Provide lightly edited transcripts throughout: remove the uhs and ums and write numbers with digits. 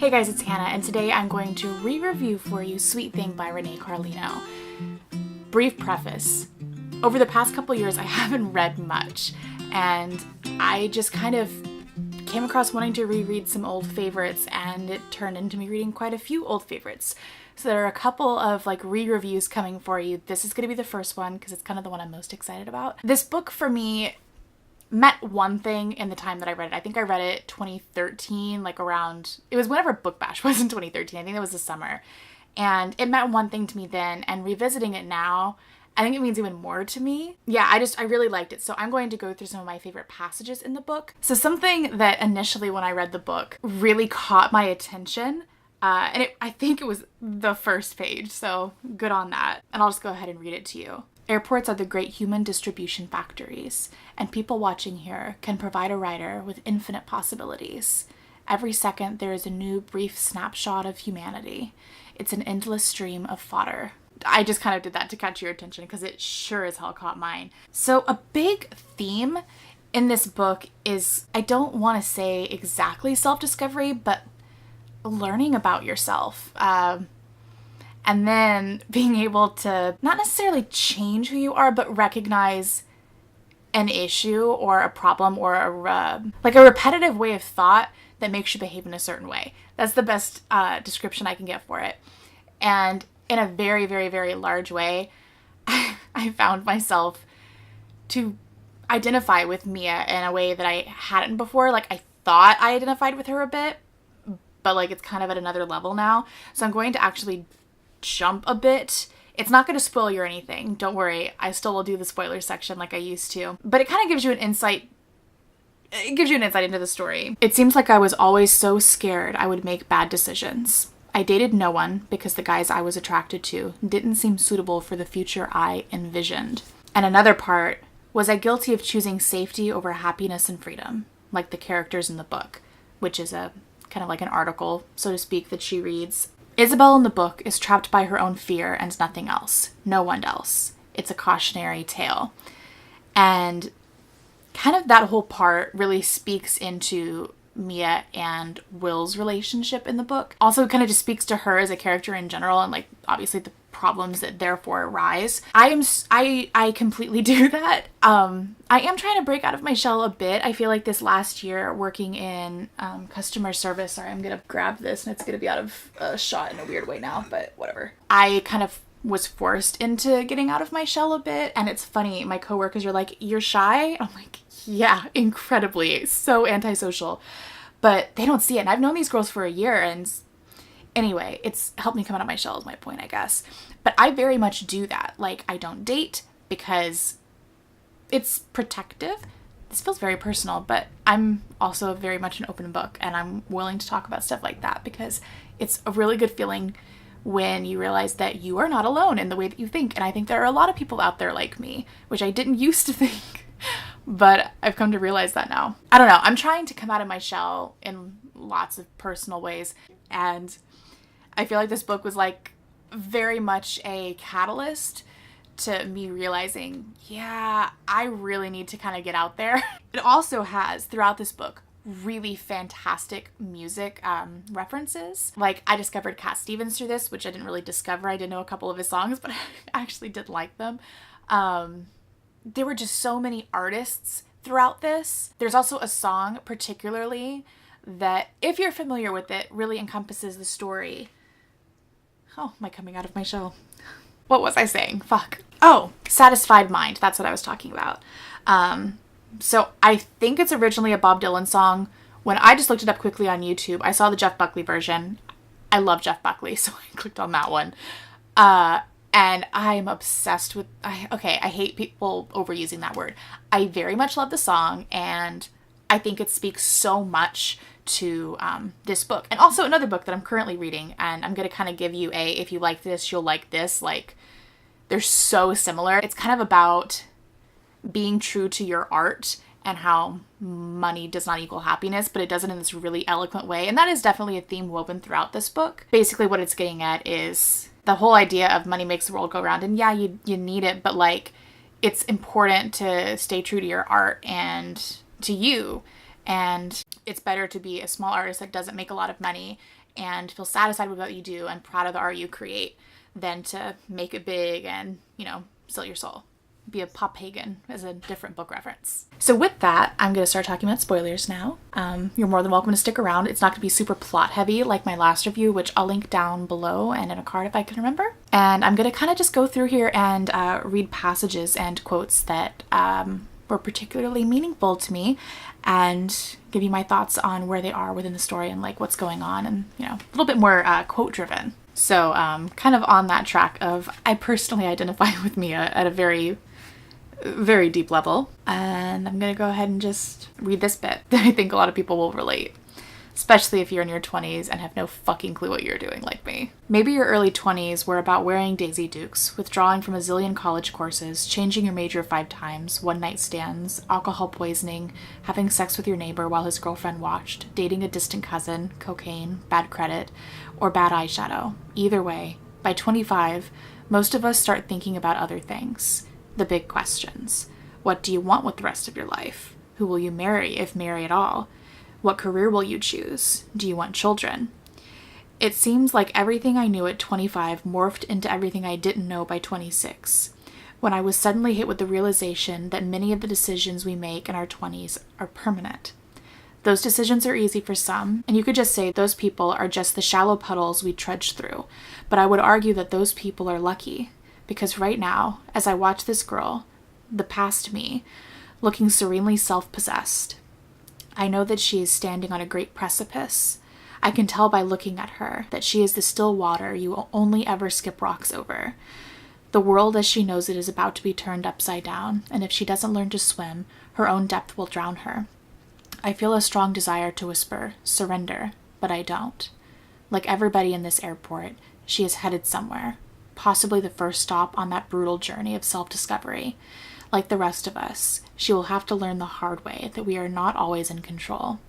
Hey guys, it's Hannah, and today I'm going to re-review for you Sweet Thing by Renee Carlino. Brief preface. Over the past couple years, I haven't read much, and I just kind of came across wanting to reread some old favorites, and it turned into me reading quite a few old favorites. So there are a couple of re-reviews coming for you. This is going to be the first one because it's kind of the one I'm most excited about. This book for me meant one thing in the time that I read it. I think I read it 2013, it was whenever Book Bash was in 2013. I think that was the summer. And it meant one thing to me then, and revisiting it now, I think it means even more to me. Yeah, I really liked it. So I'm going to go through some of my favorite passages in the book. So something that initially when I read the book really caught my attention, I think it was the first page, so good on that. And I'll just go ahead and read it to you. Airports are the great human distribution factories, and people watching here can provide a writer with infinite possibilities. Every second there is a new brief snapshot of humanity. It's an endless stream of fodder. I just kind of did that to catch your attention because it sure as hell caught mine. So a big theme in this book is, I don't want to say exactly self-discovery, but learning about yourself. And then being able to not necessarily change who you are, but recognize an issue or a problem or a repetitive way of thought that makes you behave in a certain way. That's the best description I can get for it. And in a very, very, very large way, I found myself to identify with Mia in a way that I hadn't before. I thought I identified with her a bit, but it's kind of at another level now. So I'm going to actually jump a bit. It's not going to spoil you or anything. Don't worry. I still will do the spoiler section like I used to. But it kind of gives you an insight. It gives you an insight into the story. It seems like I was always so scared I would make bad decisions. I dated no one because the guys I was attracted to didn't seem suitable for the future I envisioned. And another part, was I guilty of choosing safety over happiness and freedom, like the characters in the book, which is a kind of like an article, so to speak, that she reads. Isabel in the book is trapped by her own fear and nothing else. No one else. It's a cautionary tale. And kind of that whole part really speaks into Mia and Will's relationship in the book. Also kind of just speaks to her as a character in general and obviously the problems that therefore arise. I completely do that. I am trying to break out of my shell a bit. I feel like this last year working in customer service, sorry, I'm gonna grab this and it's gonna be out of shot in a weird way now, but whatever. I kind of was forced into getting out of my shell a bit, and it's funny, my coworkers are like, "You're shy?" I'm like, yeah, incredibly, so antisocial, but they don't see it. And I've known these girls for a year, and anyway, it's helped me come out of my shell is my point, I guess. But I very much do that. I don't date because it's protective. This feels very personal, but I'm also very much an open book, and I'm willing to talk about stuff like that because it's a really good feeling when you realize that you are not alone in the way that you think. And I think there are a lot of people out there like me, which I didn't used to think, but I've come to realize that now. I don't know. I'm trying to come out of my shell in lots of personal ways, and I feel like this book was very much a catalyst to me realizing, yeah, I really need to kind of get out there. It also has, throughout this book, really fantastic music references. I discovered Cat Stevens through this, which I didn't really discover. I did know a couple of his songs, but I actually did like them. There were just so many artists throughout this. There's also a song particularly that, if you're familiar with it, really encompasses the story. Oh, am I coming out of my shell? What was I saying? Fuck. Oh, Satisfied Mind. That's what I was talking about. So I think it's originally a Bob Dylan song. When I just looked it up quickly on YouTube, I saw the Jeff Buckley version. I love Jeff Buckley, so I clicked on that one. And I'm obsessed with... I hate people overusing that word. I very much love the song, and I think it speaks so much to this book. And also another book that I'm currently reading, and I'm going to kind of give you if you like this, you'll like this. They're so similar. It's kind of about being true to your art and how money does not equal happiness, but it does it in this really eloquent way. And that is definitely a theme woven throughout this book. Basically what it's getting at is the whole idea of money makes the world go round. And yeah, you need it, but it's important to stay true to your art and to you. And it's better to be a small artist that doesn't make a lot of money and feel satisfied with what you do and proud of the art you create than to make it big and, sell your soul. Be a pop pagan as a different book reference. So with that, I'm going to start talking about spoilers now. You're more than welcome to stick around. It's not going to be super plot heavy like my last review, which I'll link down below and in a card if I can remember. And I'm going to kind of just go through here and read passages and quotes that were particularly meaningful to me and give you my thoughts on where they are within the story and like what's going on and, a little bit more quote driven. So kind of on that track of I personally identify with Mia at a very, very deep level. And I'm going to go ahead and just read this bit that I think a lot of people will relate. Especially if you're in your 20s and have no fucking clue what you're doing like me. Maybe your early 20s were about wearing Daisy Dukes, withdrawing from a zillion college courses, changing your major 5 times, one-night stands, alcohol poisoning, having sex with your neighbor while his girlfriend watched, dating a distant cousin, cocaine, bad credit, or bad eyeshadow. Either way, by 25, most of us start thinking about other things. The big questions. What do you want with the rest of your life? Who will you marry, if marry at all? What career will you choose? Do you want children? It seems like everything I knew at 25 morphed into everything I didn't know by 26, when I was suddenly hit with the realization that many of the decisions we make in our 20s are permanent. Those decisions are easy for some, and you could just say those people are just the shallow puddles we trudge through, but I would argue that those people are lucky, because right now, as I watch this girl, the past me, looking serenely self-possessed, I know that she is standing on a great precipice. I can tell by looking at her that she is the still water you only ever skip rocks over. The world as she knows it is about to be turned upside down, and if she doesn't learn to swim, her own depth will drown her. I feel a strong desire to whisper, surrender, but I don't. Like everybody in this airport, she is headed somewhere, possibly the first stop on that brutal journey of self-discovery. Like the rest of us, she will have to learn the hard way that we are not always in control.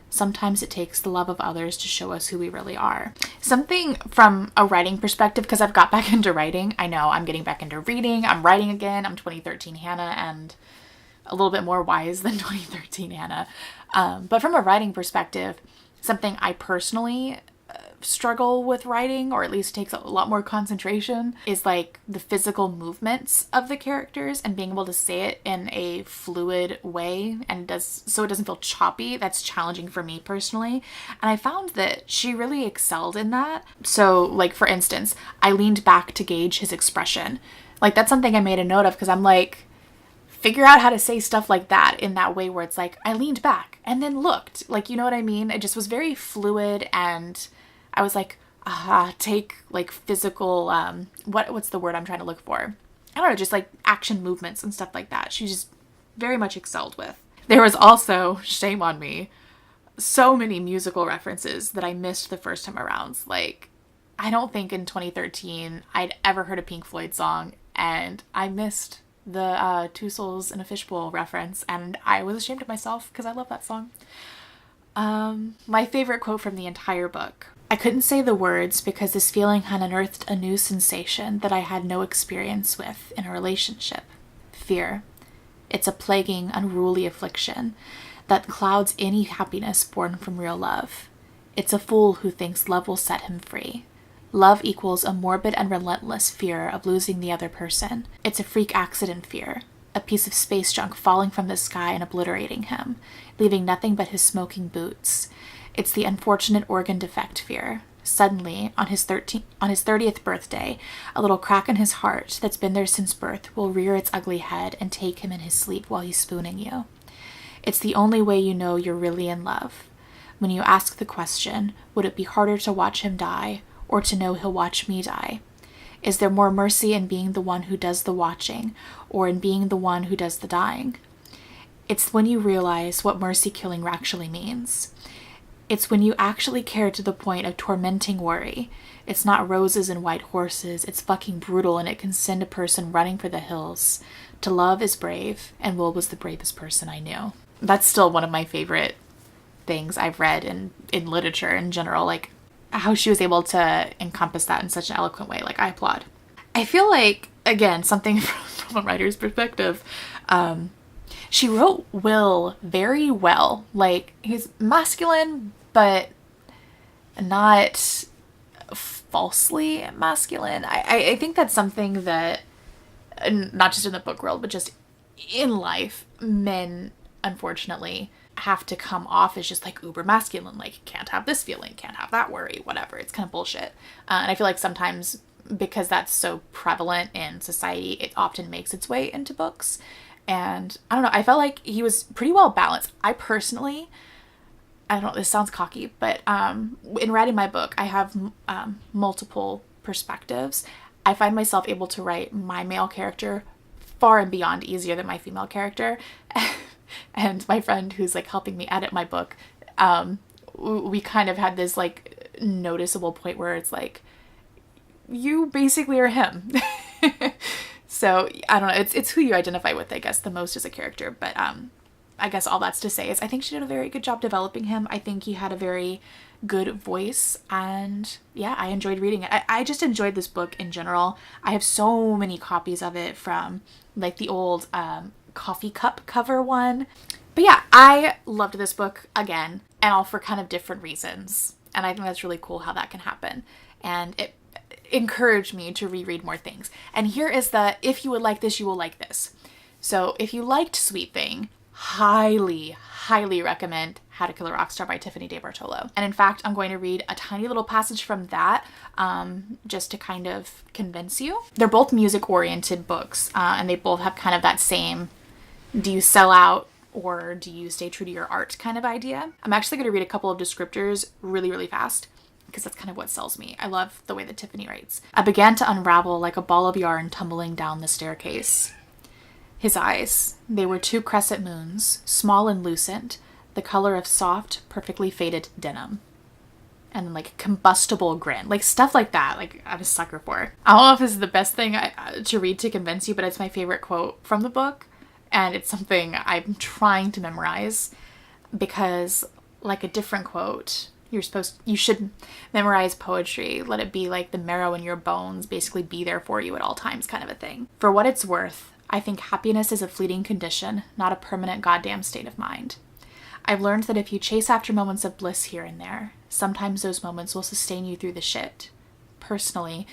Sometimes it takes the love of others to show us who we really are. Something from a writing perspective, because I've got back into writing. I know I'm getting back into reading. I'm writing again. I'm 2013 Hannah and a little bit more wise than 2013 Hannah. But from a writing perspective, something I personally struggle with writing, or at least takes a lot more concentration, is like the physical movements of the characters and being able to say it in a fluid way and so it doesn't feel choppy. That's challenging for me personally, and I found that she really excelled in that. So like, for instance, I leaned back to gauge his expression. Like, that's something I made a note of, because I'm like, figure out how to say stuff like that in that way where it's like, I leaned back and then looked, like, you know what I mean? It just was very fluid, and I was like, take like physical, what's the word I'm trying to look for? I don't know, just like action movements and stuff like that. She just very much excelled with. There was also, shame on me, so many musical references that I missed the first time around. Like, I don't think in 2013 I'd ever heard a Pink Floyd song, and I missed the Two Souls in a Fishbowl reference, and I was ashamed of myself because I love that song. My favorite quote from the entire book. I couldn't say the words because this feeling had unearthed a new sensation that I had no experience with in a relationship. Fear. It's a plaguing, unruly affliction that clouds any happiness born from real love. It's a fool who thinks love will set him free. Love equals a morbid and relentless fear of losing the other person. It's a freak accident fear, a piece of space junk falling from the sky and obliterating him, leaving nothing but his smoking boots. It's the unfortunate organ defect fear. Suddenly, on his 30th birthday, a little crack in his heart that's been there since birth will rear its ugly head and take him in his sleep while he's spooning you. It's the only way you know you're really in love. When you ask the question, would it be harder to watch him die, or to know he'll watch me die? Is there more mercy in being the one who does the watching, or in being the one who does the dying? It's when you realize what mercy killing actually means. It's when you actually care to the point of tormenting worry. It's not roses and white horses. It's fucking brutal, and it can send a person running for the hills. To love is brave, and Will was the bravest person I knew. That's still one of my favorite things I've read in literature in general, like how she was able to encompass that in such an eloquent way. Like, I applaud. I feel like, again, something from a writer's perspective, She wrote Will very well. Like, he's masculine, but not falsely masculine. I think that's something that, not just in the book world, but just in life, men, unfortunately, have to come off as just like uber masculine, like can't have this feeling, can't have that worry, whatever. It's kind of bullshit. And I feel like sometimes because that's so prevalent in society, it often makes its way into books. And I don't know, I felt like he was pretty well balanced. I personally, I don't know, this sounds cocky, but in writing my book, I have multiple perspectives. I find myself able to write my male character far and beyond easier than my female character. And my friend who's like helping me edit my book, we kind of had this like noticeable point where it's like, you basically are him. So I don't know, it's who you identify with, I guess, the most as a character. But I guess all that's to say is I think she did a very good job developing him. I think he had a very good voice, and yeah, I enjoyed reading it. I just enjoyed this book in general. I have so many copies of it, from like the old coffee cup cover one. But yeah, I loved this book again, and all for kind of different reasons. And I think that's really cool how that can happen. And it encouraged me to reread more things. And here is the, if you would like this, you will like this. So if you liked Sweet Thing, highly recommend How to Kill a Rockstar by Tiffanie Debartolo. And in fact, I'm going to read a tiny little passage from that just to kind of convince you. They're both music-oriented books, and they both have kind of that same, do you sell out or do you stay true to your art kind of idea. I'm actually going to read a couple of descriptors really fast, because that's kind of what sells me. I love the way that Tiffanie writes. I began to unravel like a ball of yarn tumbling down the staircase. His eyes, they were two crescent moons, small and lucent, the color of soft, perfectly faded denim. And like combustible grin, like stuff like that, like I'm a sucker for. I don't know if this is the best thing to read to convince you, but it's my favorite quote from the book. And it's something I'm trying to memorize, because like a different quote, you should memorize poetry. Let it be like the marrow in your bones, basically be there for you at all times kind of a thing. For what it's worth, I think happiness is a fleeting condition, not a permanent goddamn state of mind. I've learned that if you chase after moments of bliss here and there, sometimes those moments will sustain you through the shit. Personally,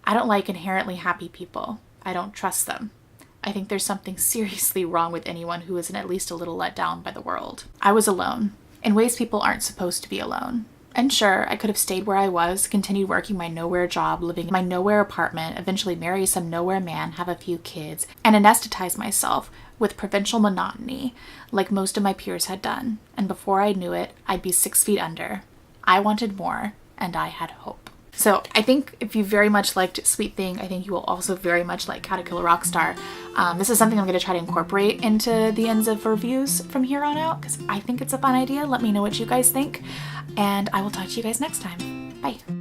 I don't like inherently happy people. I don't trust them. I think there's something seriously wrong with anyone who isn't at least a little let down by the world. I was alone, in ways people aren't supposed to be alone. And sure, I could have stayed where I was, continued working my nowhere job, living in my nowhere apartment, eventually marry some nowhere man, have a few kids, and anesthetize myself with provincial monotony like most of my peers had done. And before I knew it, I'd be 6 feet under. I wanted more, and I had hope. So I think if you very much liked Sweet Thing, I think you will also very much like How to Kill a Rockstar. This is something I'm going to try to incorporate into the ends of reviews from here on out, because I think it's a fun idea. Let me know what you guys think, and I will talk to you guys next time. Bye.